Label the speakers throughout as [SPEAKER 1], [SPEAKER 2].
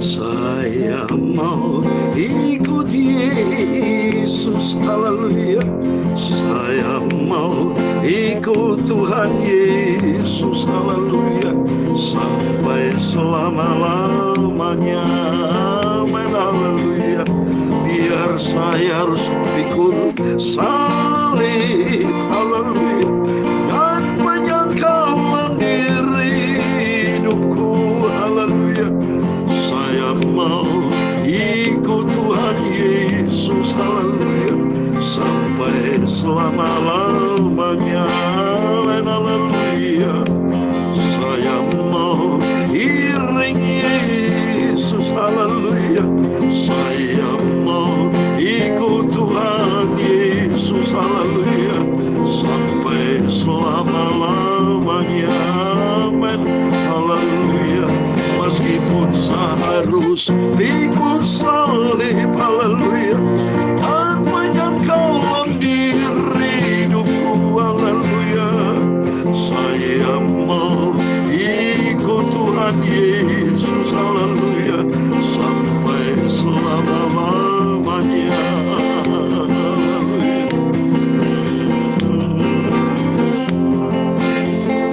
[SPEAKER 1] Saya mau ikut Yesus, haleluya. Saya mau ikut Tuhan Yesus, haleluya, sampai selama-lamanya, amin, haleluya. Biar saya harus pikul salib, haleluya, dan penyangkalan diri hidupku, haleluya. Saya mau ikut Tuhan Yesus, haleluya, sampai selama-lamanya, haleluya. Saya mau iring Yesus, haleluya. Saya mau ikut Tuhan Yesus, haleluya, sampai selama-lamanya, amin, haleluya. Meskipun saya harus pikul salib, haleluya, dan menyangkal diri hidupku, haleluya. Saya mau ikut Tuhan Yesus, haleluya, sampai selama-lamanya, haleluya.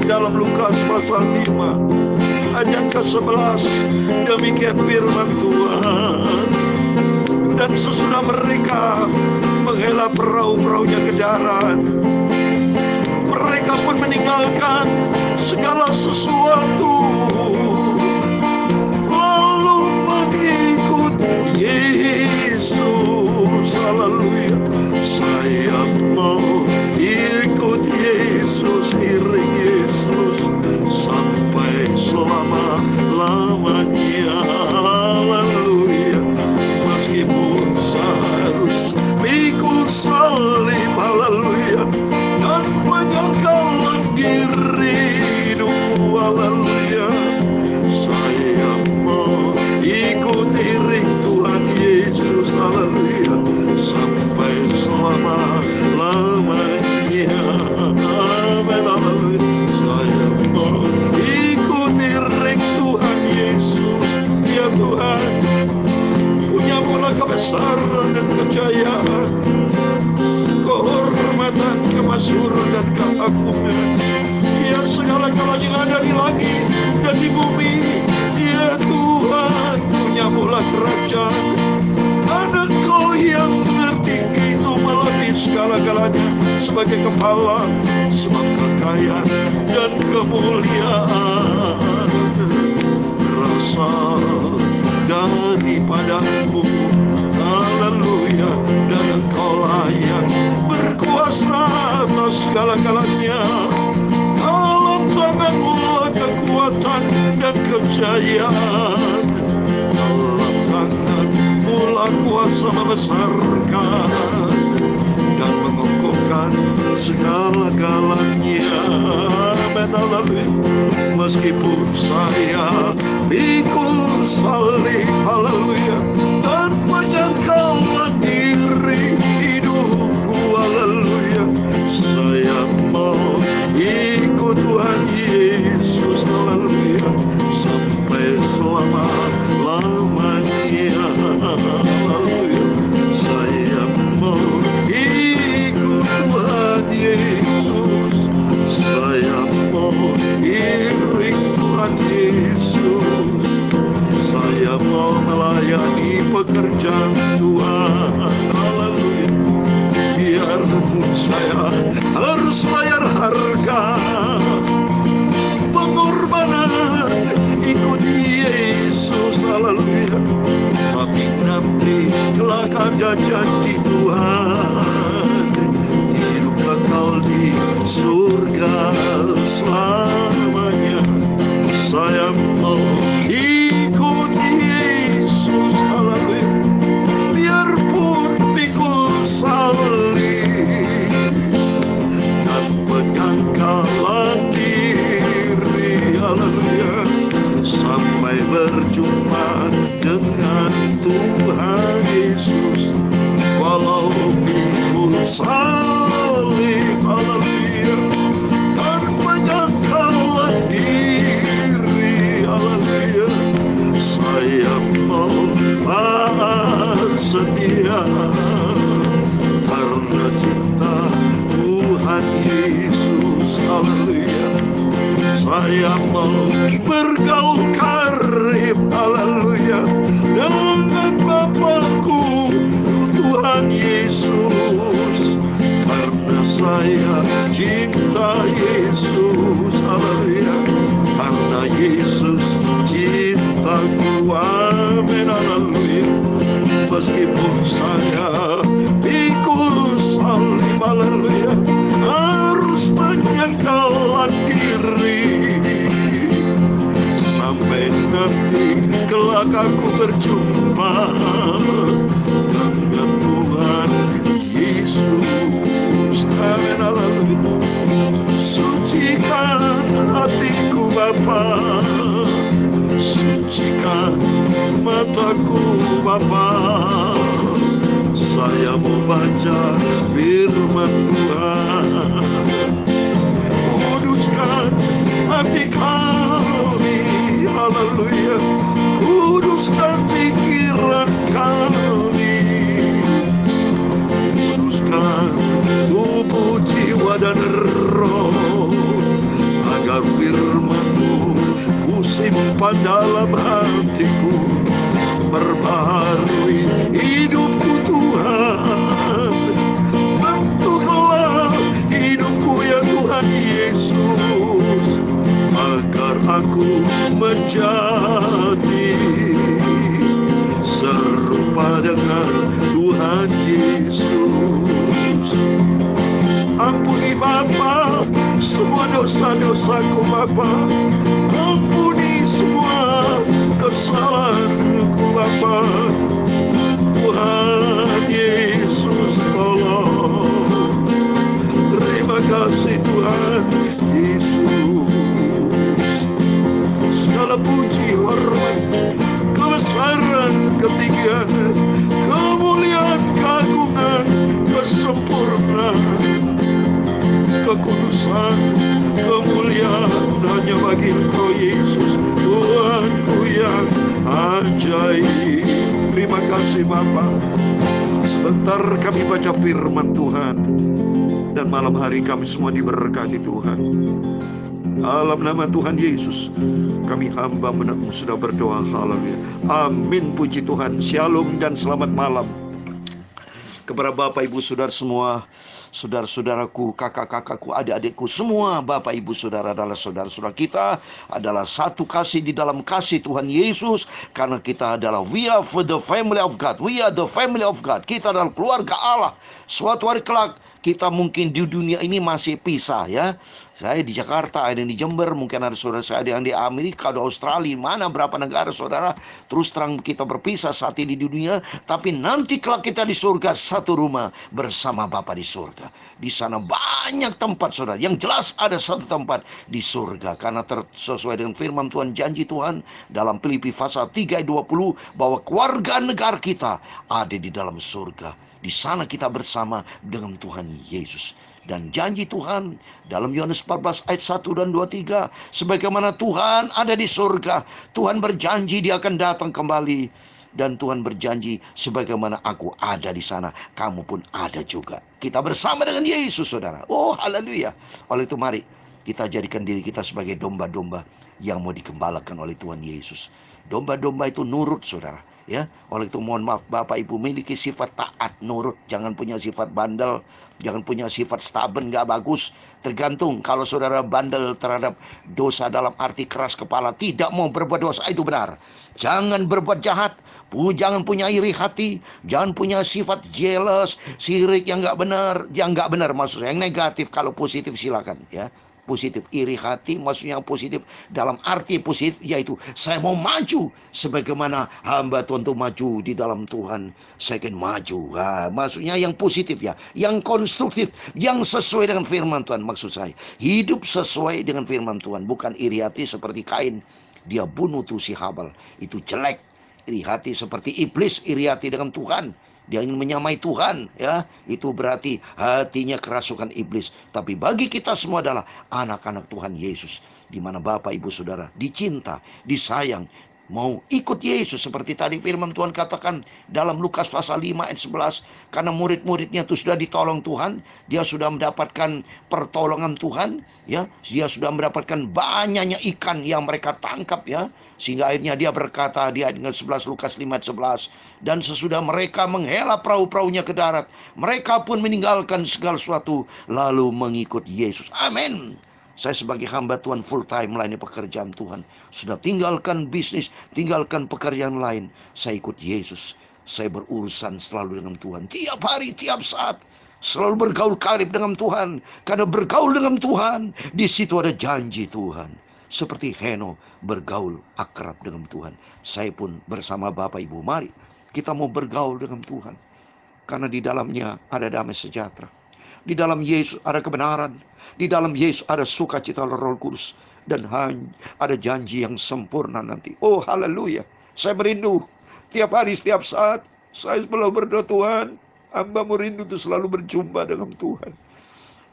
[SPEAKER 1] Dalam Lukas pasal 5 ayat ke-11, demikian firman Tuhan. Dan sesudah mereka menghela perahu-perahunya ke darat, mereka pun meninggalkan segala sesuatu, lalu mengikut Yesus, haleluya. Saya mau ikut Yesus, iring Yesus, sampai selama-lamanya, haleluya. Meskipun saya harus pikul salib, haleluya, dan menyangkal diri hidupku, haleluya. Saya mau ikut iring Tuhan Yesus, haleluya, sampai selama-lamanya, amin, haleluya. Saya mau ikut iring Tuhan Yesus, ya Tuhan. Punya mula kebesaran dan kejayaan, kehormatan, kemasyhuran dan keagungan, ya segala-galanya yang ada di langit dan di bumi, ya Tuhan. Punya mula kerajaan, ada Kau yang tertinggi itu melebihi segala-galanya, sebagai kepala semua kekayaan dan kemuliaan berasal daripadamu, haleluya. Dan Engkaulah yang berkuasa atas segala-galanya. Dalam tangan-Mu kekuatan dan kejayaan, dalam tangan-Mu kuasa membesarkan dan mengokohkan segala-galanya, amin, haleluya. Meskipun saya pikul salib, haleluya, dan menyangkal diri hidupku, haleluya. Saya mau ikut Tuhan Yesus, haleluya, sampai selama-lamanya, haleluya. Saya mau ikut Tuhan Yesus, saya mau iring Tuhan Yesus, saya mau melayani pekerjaan Tuhan, haleluya. Biarpun saya harus bayar harga pengorbanan ikut Yesus, haleluya, tapi nanti kelak ada janji Tuhan, hidup kekal di surga selamanya. Saya mau ikut Yesus, haleluya, biarpun pikul salib dan penyangkalan diri, haleluya, sampai berjumpa dengan Tuhan Yesus. Walau saya mau bergaul karib, haleluya, dengan Bapakku Tuhan Yesus. Karena saya cinta Yesus, haleluya, karena Yesus cintaku, amin, haleluya. Meskipun saya pikul salib, haleluya, harus menyangkal diri, sampai nanti kelak aku berjumpa dengan Tuhan Yesus, amin, haleluya. Sucikan hatiku Bapa, sucikan mataku Bapa, saya mau baca firman Tuhan. Kuduskan hati kami, haleluya, kuduskan pikiran kami, kuduskan tubuh, jiwa, dan roh, agar firman-Mu kusimpan dalam hatiku, perbaharui hidupku Tuhan. Bentuklah hidupku ya Tuhan Yesus, agar aku menjadi serupa dengan Tuhan Yesus. Ampuni Bapa semua dosa-dosaku Bapa, ampuni semua kesalahanku Bapa. Tuhan Yesus tolong. Terima kasih Tuhan Yesus. Segala puji, hormat, kebesaran, ketinggian, kemuliaan, keagungan, kesempurnaan, kekudusan, kemuliaan hanya bagi Engkau Yesus, Tuhanku yang ajaib. Terima kasih Bapa. Sebentar kami baca firman Tuhan, dan malam hari kami semua diberkati Tuhan. Dalam nama Tuhan Yesus, kami hamba menakmu sudah berdoa, haleluya, amin, puji Tuhan. Shalom dan selamat malam kepada Bapak Ibu Saudara semua, saudara-saudaraku, kakak-kakakku, adik-adikku semua. Bapak Ibu Saudara adalah saudara-saudara kita, adalah satu kasih di dalam kasih Tuhan Yesus. Karena kita adalah we are for the family of God, we are the family of God. Kita adalah keluarga Allah. Suatu hari kelak kita mungkin di dunia ini masih pisah ya. Saya di Jakarta, ada yang di Jember, mungkin ada saudara saya ada yang di Amerika, di Australia, mana berapa negara saudara. Terus terang kita berpisah saat ini di dunia, tapi nanti kelak kita di surga, satu rumah bersama Bapa di surga. Di sana banyak tempat saudara. Yang jelas ada satu tempat di surga, karena sesuai dengan firman Tuhan, janji Tuhan dalam Filipi pasal 3 ayat 20, bahwa keluarga negara kita ada di dalam surga. Di sana kita bersama dengan Tuhan Yesus. Dan janji Tuhan dalam Yohanes 14 ayat 1 dan 23, sebagaimana Tuhan ada di surga, Tuhan berjanji Dia akan datang kembali. Dan Tuhan berjanji, sebagaimana aku ada di sana, kamu pun ada juga. Kita bersama dengan Yesus saudara. Oh haleluya. Oleh itu mari kita jadikan diri kita sebagai domba-domba yang mau dikembalakan oleh Tuhan Yesus. Domba-domba itu nurut saudara. Ya, oleh itu mohon maaf Bapak Ibu, miliki sifat taat, nurut. Jangan punya sifat bandel, jangan punya sifat stubborn, gak bagus. Tergantung, kalau saudara bandel terhadap dosa dalam arti keras kepala, tidak mau berbuat dosa, itu benar. Jangan berbuat jahat, jangan punya iri hati, jangan punya sifat jealous, sirik yang gak benar. Yang gak benar maksudnya, yang negatif. Kalau positif silakan ya. Positif, iri hati maksudnya yang positif dalam arti positif, yaitu saya mau maju sebagaimana hamba Tuhan itu maju di dalam Tuhan. Saya akan maju. Maksudnya yang positif ya, yang konstruktif, yang sesuai dengan firman Tuhan. Maksud saya hidup sesuai dengan firman Tuhan, bukan iri hati seperti Kain. Dia bunuh tuh si Habel, itu jelek. Iri hati seperti iblis, iri hati dengan Tuhan. Dia ingin menyamai Tuhan ya. Itu berarti hatinya kerasukan iblis. Tapi bagi kita semua adalah anak-anak Tuhan Yesus, di mana Bapak Ibu Saudara dicinta, disayang, mau ikut Yesus. Seperti tadi firman Tuhan katakan dalam Lukas pasal 5 ayat 11. Karena murid-muridnya itu sudah ditolong Tuhan, dia sudah mendapatkan pertolongan Tuhan, ya, dia sudah mendapatkan banyaknya ikan yang mereka tangkap, ya, sehingga akhirnya dia berkata di ayat 11 Lukas 5 ayat 11, dan sesudah mereka menghela perahu-perahunya ke darat, mereka pun meninggalkan segala sesuatu lalu mengikut Yesus. Amin. Saya sebagai hamba Tuhan full time melayani pekerjaan Tuhan. Sudah tinggalkan bisnis, tinggalkan pekerjaan lain. Saya ikut Yesus. Saya berurusan selalu dengan Tuhan. Tiap hari, tiap saat. Selalu bergaul karib dengan Tuhan. Karena bergaul dengan Tuhan, di situ ada janji Tuhan. Seperti Heno bergaul akrab dengan Tuhan. Saya pun bersama Bapak Ibu, mari kita mau bergaul dengan Tuhan. Karena di dalamnya ada damai sejahtera. Di dalam Yesus ada kebenaran. Di dalam Yesus ada sukacita Roh Kudus. Dan ada janji yang sempurna nanti. Oh haleluya. Saya merindu. Tiap hari, setiap saat. Saya selalu berdoa, Tuhan, hamba merindu itu selalu berjumpa dengan Tuhan.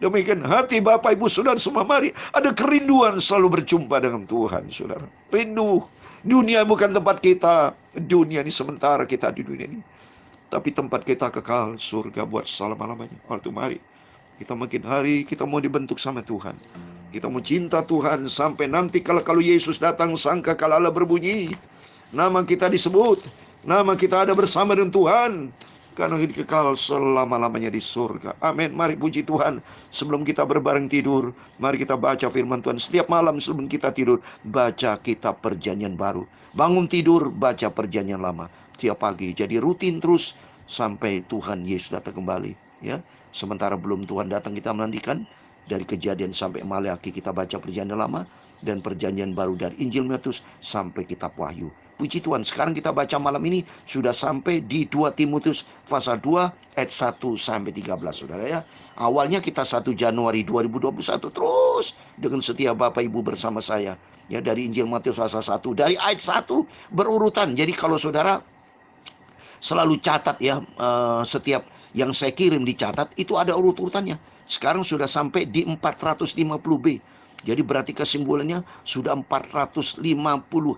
[SPEAKER 1] Demikian hati Bapak Ibu Saudara semua, mari ada kerinduan selalu berjumpa dengan Tuhan, saudara. Rindu. Dunia bukan tempat kita. Dunia ini sementara kita di dunia ini. Tapi tempat kita kekal, surga buat selama-lamanya. Waktu mari kita makin hari kita mau dibentuk sama Tuhan. Kita mau cinta Tuhan sampai nanti kalau Yesus datang sangka kala Allah berbunyi, nama kita disebut, nama kita ada bersama dengan Tuhan, karena kita kekal selama-lamanya di surga. Amin. Mari puji Tuhan. Sebelum kita berbareng tidur, mari kita baca firman Tuhan. Setiap malam sebelum kita tidur, baca kitab perjanjian baru. Bangun tidur, baca perjanjian lama. Tiap pagi, jadi rutin terus sampai Tuhan Yesus datang kembali, ya. Sementara belum Tuhan datang, kita menantikan dari Kejadian sampai Maleakhi kita baca perjanjian lama, dan perjanjian baru dari Injil Matius sampai kitab Wahyu. Puji Tuhan, sekarang kita baca malam ini sudah sampai di 2 Timotius pasal 2 ayat 1 sampai 13, saudara, ya. Awalnya kita 1 Januari 2021 terus dengan setia Bapak Ibu bersama saya, ya, dari Injil Matius pasal 1 dari ayat 1 berurutan. Jadi kalau saudara selalu catat, ya, setiap yang saya kirim dicatat, itu ada urut-urutannya. Sekarang sudah sampai di 450B. Jadi berarti kesimpulannya sudah 450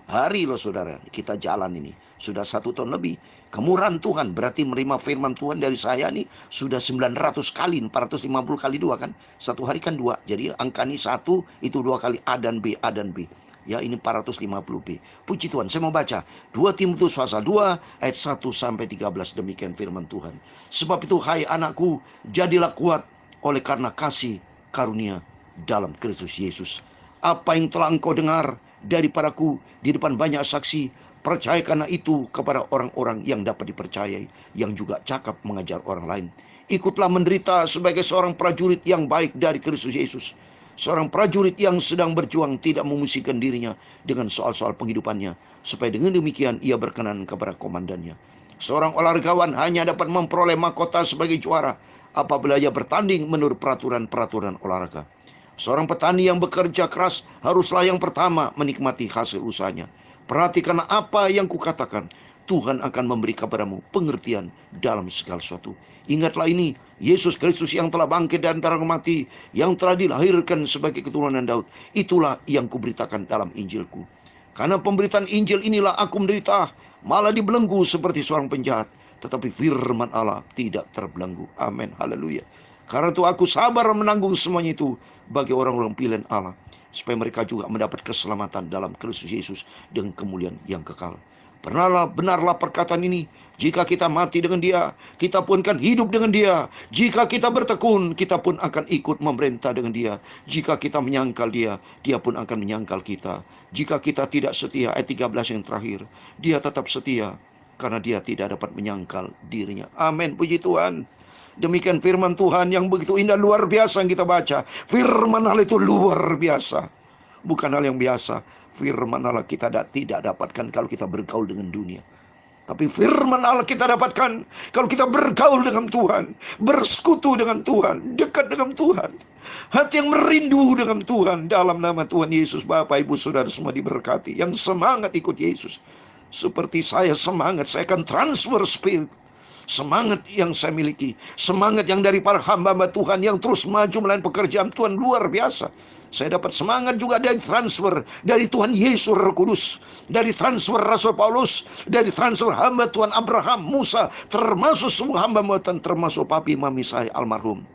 [SPEAKER 1] hari loh saudara. Kita jalan ini. Sudah 1 tahun lebih. Kemurahan Tuhan berarti menerima firman Tuhan dari saya nih sudah 900 kali. 450 kali 2 kan. Satu hari kan 2. Jadi angka ini 1 itu 2 kali A dan B. A dan B. Ya, ini 450B. Puji Tuhan, saya mau baca 2 Timotius pasal 2 ayat 1 sampai 13. Demikian firman Tuhan. Sebab itu hai anakku, jadilah kuat oleh karena kasih karunia dalam Kristus Yesus. Apa yang telah engkau dengar daripadaku di depan banyak saksi, percayakanlah itu kepada orang-orang yang dapat dipercayai, yang juga cakap mengajar orang lain. Ikutlah menderita sebagai seorang prajurit yang baik dari Kristus Yesus. Seorang prajurit yang sedang berjuang tidak memusingkan dirinya dengan soal-soal penghidupannya, supaya dengan demikian ia berkenan kepada komandannya. Seorang olahragawan hanya dapat memperoleh mahkota sebagai juara apabila ia bertanding menurut peraturan-peraturan olahraga. Seorang petani yang bekerja keras haruslah yang pertama menikmati hasil usahanya. Perhatikanlah apa yang kukatakan. Tuhan akan memberi kepadamu pengertian dalam segala sesuatu. Ingatlah ini, Yesus Kristus yang telah bangkit dari antara orang mati, yang telah dilahirkan sebagai keturunan Daud. Itulah yang kuberitakan dalam Injilku. Karena pemberitaan Injil inilah aku menderita, malah dibelenggu seperti seorang penjahat. Tetapi firman Allah tidak terbelenggu. Amin. Haleluya. Karena itu aku sabar menanggung semuanya itu bagi orang-orang pilihan Allah, supaya mereka juga mendapat keselamatan dalam Kristus Yesus dengan kemuliaan yang kekal. Benarlah perkataan ini. Jika kita mati dengan dia, kita pun akan hidup dengan dia. Jika kita bertekun, kita pun akan ikut memerintah dengan dia. Jika kita menyangkal dia, dia pun akan menyangkal kita. Jika kita tidak setia, ayat 13 yang terakhir, dia tetap setia, karena dia tidak dapat menyangkal dirinya. Amin, puji Tuhan. Demikian firman Tuhan yang begitu indah, luar biasa yang kita baca. Firman Allah itu luar biasa. Bukan hal yang biasa. Firman Allah kita tidak dapatkan kalau kita bergaul dengan dunia. Tapi firman Allah kita dapatkan kalau kita bergaul dengan Tuhan, bersekutu dengan Tuhan, dekat dengan Tuhan. Hati yang merindu dengan Tuhan. Dalam nama Tuhan Yesus, Bapak Ibu Saudara semua diberkati. Yang semangat ikut Yesus. Seperti saya semangat, saya akan transfer spirit. Semangat yang saya miliki, semangat yang dari para hamba-hamba Tuhan yang terus maju melayani pekerjaan Tuhan luar biasa. Saya dapat semangat juga dari transfer dari Tuhan Yesus Roh Kudus, dari transfer Rasul Paulus, dari transfer hamba Tuhan Abraham, Musa, termasuk semua hamba Tuhan, termasuk papi mami saya almarhum,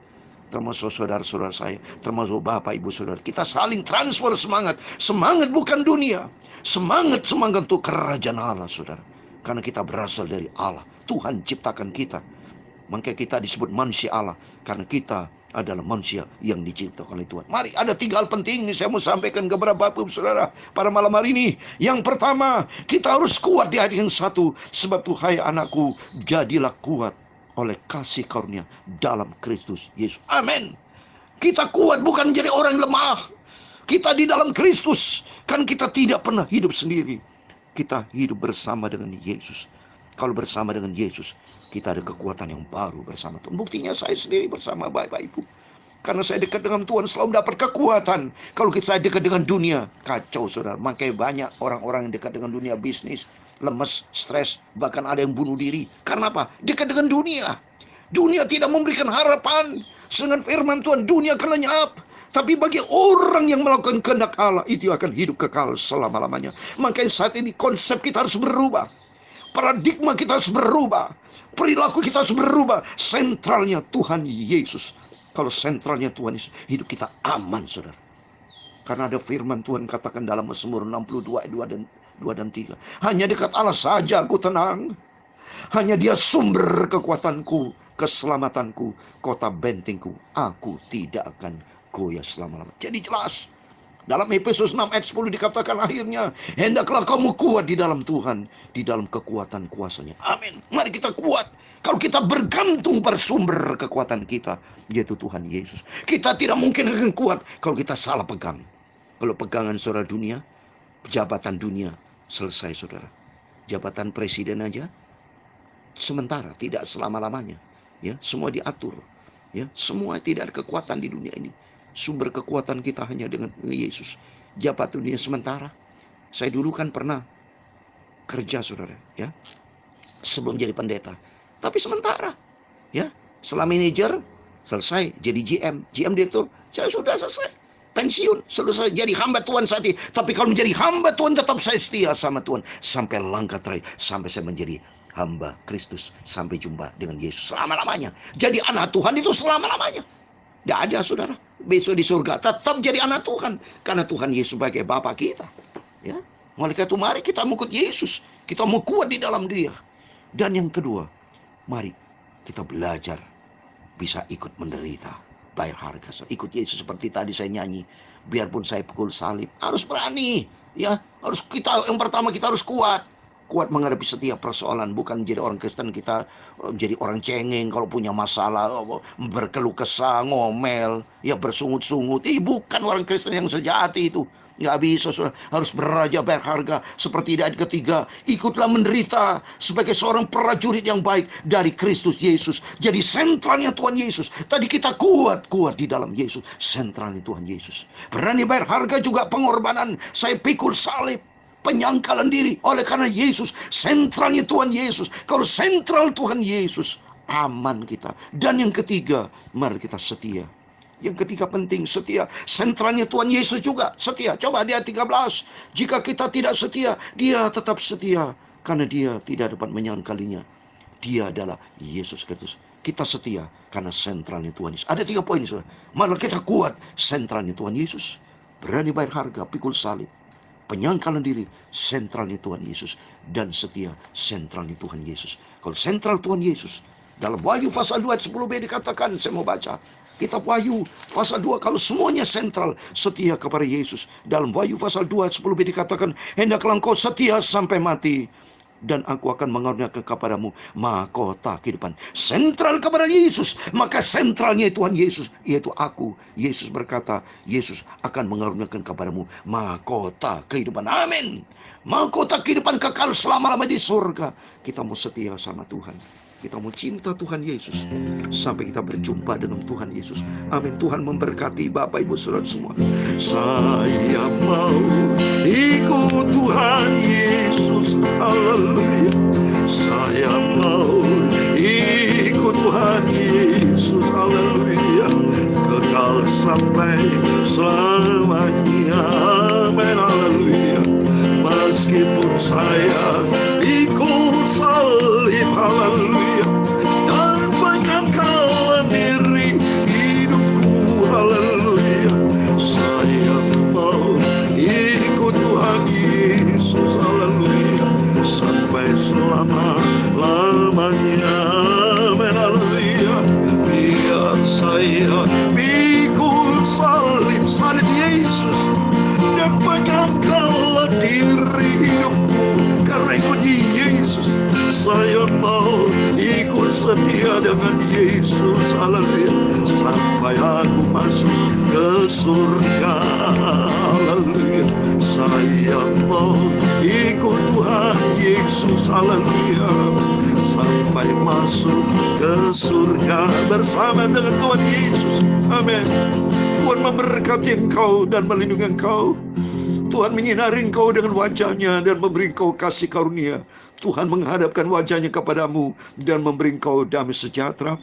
[SPEAKER 1] termasuk saudara-saudara saya, termasuk bapak ibu saudara. Kita saling transfer semangat. Semangat bukan dunia, semangat untuk kerajaan Allah, saudara. Karena kita berasal dari Allah. Tuhan ciptakan kita. Maka kita disebut manusia Allah, karena kita adalah manusia yang diciptakan oleh Tuhan. Mari, ada 3 hal penting saya mau sampaikan kepada Bapak saudara pada malam hari ini. Yang pertama, kita harus kuat di hari yang satu. Sebab tuh, hai anakku, jadilah kuat oleh kasih karunia dalam Kristus Yesus. Amin. Kita kuat bukan menjadi orang lemah. Kita di dalam Kristus. Kan kita tidak pernah hidup sendiri. Kita hidup bersama dengan Yesus. Kalau bersama dengan Yesus, kita ada kekuatan yang baru bersama Tuhan. Buktinya saya sendiri bersama Bapak Ibu. Karena saya dekat dengan Tuhan, selalu dapat kekuatan. Kalau saya dekat dengan dunia, kacau saudara. Makanya banyak orang-orang yang dekat dengan dunia bisnis, lemes, stres, bahkan ada yang bunuh diri. Karena apa? Dekat dengan dunia. Dunia tidak memberikan harapan. Dengan firman Tuhan, dunia akan lenyap. Tapi bagi orang yang melakukan kehendak Allah, itu akan hidup kekal selama-lamanya. Makanya saat ini konsep kita harus berubah. Paradigma kita harus berubah. Perilaku kita harus berubah. Sentralnya Tuhan Yesus. Kalau sentralnya Tuhan Yesus, hidup kita aman, saudara. Karena ada firman Tuhan katakan dalam Mazmur 62 ayat 2 dan 3. Hanya dekat Allah saja aku tenang. Hanya Dia sumber kekuatanku, keselamatanku, kota bentengku. Aku tidak akan goyah selama-lamanya. Jadi jelas. Dalam Efesus 6 ayat 10 dikatakan akhirnya, hendaklah kamu kuat di dalam Tuhan, di dalam kekuatan kuasanya. Amin. Mari kita kuat. Kalau kita bergantung pada sumber kekuatan kita, yaitu Tuhan Yesus. Kita tidak mungkin akan kuat kalau kita salah pegang. Kalau pegangan saudara dunia, jabatan dunia, selesai saudara. Jabatan presiden aja sementara, tidak selama-lamanya. Ya, semua diatur. Ya, semua tidak ada kekuatan di dunia ini. Sumber kekuatan kita hanya dengan Yesus. Jabatan dunia sementara. Saya dulu kan pernah kerja saudara, ya, sebelum jadi pendeta. Tapi sementara, ya, setelah manajer selesai jadi GM direktur, saya sudah selesai. Pensiun, selesai jadi hamba Tuhan saat ini. Tapi kalau menjadi hamba Tuhan, tetap saya setia sama Tuhan sampai langkah terakhir, sampai saya menjadi hamba Kristus, sampai jumpa dengan Yesus selama-lamanya. Jadi anak Tuhan itu selama-lamanya. Tidak ada saudara, besok di surga tetap jadi anak Tuhan. Karena Tuhan Yesus sebagai Bapa kita. Ya, oleh karena itu mari kita mengikut Yesus. Kita mau kuat di dalam Dia. Dan yang kedua, mari kita belajar bisa ikut menderita, bayar harga. Ikut Yesus seperti tadi saya nyanyi. Biarpun saya pukul salib, harus berani. Ya, harus kita, yang pertama kita harus kuat. Kuat menghadapi setiap persoalan. Bukan menjadi orang Kristen kita menjadi orang cengeng kalau punya masalah, berkeluh kesah, ngomel, ya bersungut-sungut. Bukan orang Kristen yang sejati itu. Nggak bisa, saudara. Harus beraja bayar harga. Seperti di ayat ketiga, ikutlah menderita sebagai seorang prajurit yang baik dari Kristus Yesus. Jadi sentralnya Tuhan Yesus. Tadi kita kuat di dalam Yesus. Sentralnya Tuhan Yesus. Berani bayar harga juga pengorbanan. Saya pikul salib. Penyangkalan diri oleh karena Yesus. Sentralnya Tuhan Yesus. Kalau sentral Tuhan Yesus, aman kita. Dan yang ketiga, mari kita setia. Yang ketiga penting, setia. Sentralnya Tuhan Yesus juga setia. Coba di ayat 13. Jika kita tidak setia, Dia tetap setia. Karena Dia tidak dapat menyangkalinya. Dia adalah Yesus Kristus. Kita setia karena sentralnya Tuhan Yesus. Ada 3 poin, saudara. Mari kita kuat. Sentralnya Tuhan Yesus. Berani bayar harga, pikul salib. Penyangkalan diri, sentralnya Tuhan Yesus. Dan setia, sentralnya Tuhan Yesus. Kalau sentral Tuhan Yesus, dalam Wahyu pasal 2 ayat 10b dikatakan, saya mau baca kitab Wahyu pasal 2, kalau semuanya sentral setia kepada Yesus. Dalam Wahyu pasal 2 ayat 10b dikatakan, hendaklah engkau setia sampai mati, dan aku akan mengaruniakan kepadamu mahkota kehidupan. Sentral kepada Yesus, maka sentralnya Tuhan Yesus, yaitu aku. Yesus berkata, Yesus akan mengaruniakan kepadamu mahkota kehidupan. Amin. Mahkota kehidupan kekal selama-lamanya di surga. Kita mau setia sama Tuhan. Kita mau cinta Tuhan Yesus sampai kita berjumpa dengan Tuhan Yesus. Amin. Tuhan memberkati Bapak Ibu Saudara semua. Saya mau ikut Tuhan Yesus. Haleluya. Saya mau ikut Tuhan Yesus. Haleluya. Kekal sampai selamanya. Amin, haleluya. Meskipun saya ikut salib, haleluya, dan penyangkalan diri hidupku, haleluya, saya mau ikut Tuhan Yesus, haleluya, sampai selama-lamanya. Amin, haleluya. Biar saya pikul salib Yesus dan penyangkalan diri hidupku. Karena ikut Yesus, saya mau ikut setia dengan Yesus, haleluya, sampai aku masuk ke surga, haleluya. Saya mau ikut Tuhan Yesus, haleluya, sampai masuk ke surga bersama dengan Tuhan Yesus. Amin. Tuhan memberkati engkau dan melindungi engkau. Tuhan menyinari engkau dengan wajahnya dan memberi engkau kasih karunia. Tuhan menghadapkan wajahnya kepadamu dan memberi engkau damai sejahtera.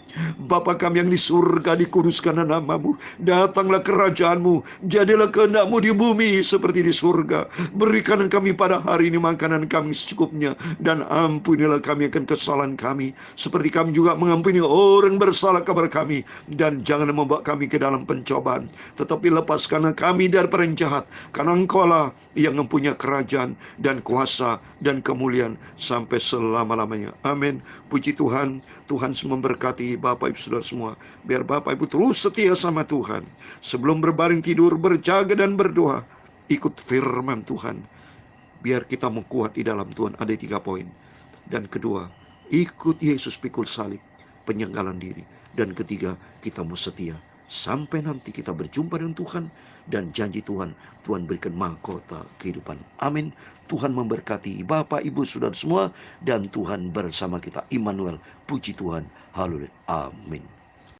[SPEAKER 1] Bapa kami yang di surga, dikuduskanlah namamu. Datanglah kerajaanmu, jadilah kehendakmu di bumi seperti di surga. Berikan kami pada hari ini makanan kami secukupnya, dan ampunilah kami akan kesalahan kami, seperti kami juga mengampuni orang bersalah kepada kami. Dan jangan membawa kami ke dalam pencobaan, tetapi lepaskanlah kami dari yang jahat, karena engkaulah yang mempunyai kerajaan dan kuasa dan kemuliaan sampai selama-lamanya. Amin. Puji Tuhan. Tuhan memberkati Bapak Ibu Saudara semua. Biar Bapak Ibu terus setia sama Tuhan. Sebelum berbaring tidur, berjaga dan berdoa, ikut firman Tuhan. Biar kita menguat di dalam Tuhan. Ada 3 poin. Dan kedua, ikut Yesus pikul salib, penyanggalan diri. Dan ketiga, kita mau setia sampai nanti kita berjumpa dengan Tuhan. Dan janji Tuhan, Tuhan berikan mahkota kehidupan. Amin. Tuhan memberkati Bapak, Ibu, Saudara semua. Dan Tuhan bersama kita. Immanuel. Puji Tuhan. Haleluya. Amin.